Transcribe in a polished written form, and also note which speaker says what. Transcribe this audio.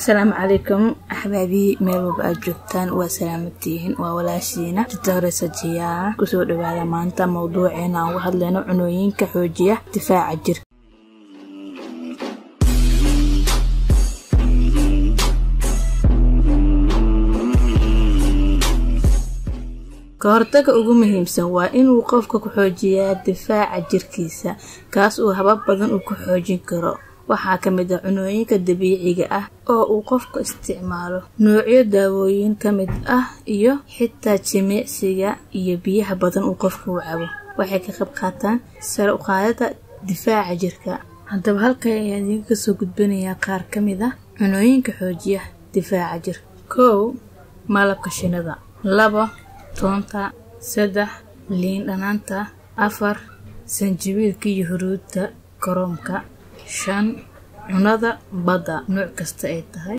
Speaker 1: السلام عليكم أحبابي ميلو بأجوبتان وسلامتين وولاشينا تتغري سجيا كسو دوالا مانتا موضوعنا وهدلنا عنوين كحوجية دفاع الجرك kahortaga ugu muhiimsan waa inuu qofka ku xoojiyaa difaaca jirkiisa kaas oo habab badan uu ku xoojin karo waxa kamid ah cunooyinka dabiiciga ah oo uu qofku isticmaalo noocyo daawooyin kamid ah iyo xitaa jimicsiga iyo biyaha badan uu qofku cabo waxay ka qayb qaataan sare u qaadida difaaca jirka hadaba halkan ayaan idinka soo gudbinayaa qaar kamid ah cunooyinka xoojiya difaaca jirka 1 malabka shinnida 2 toonta 3 liin dhanaanta 4 sanjabiilka iyo huruudda karoomka 5 cunada badda nooc kasta ay tahay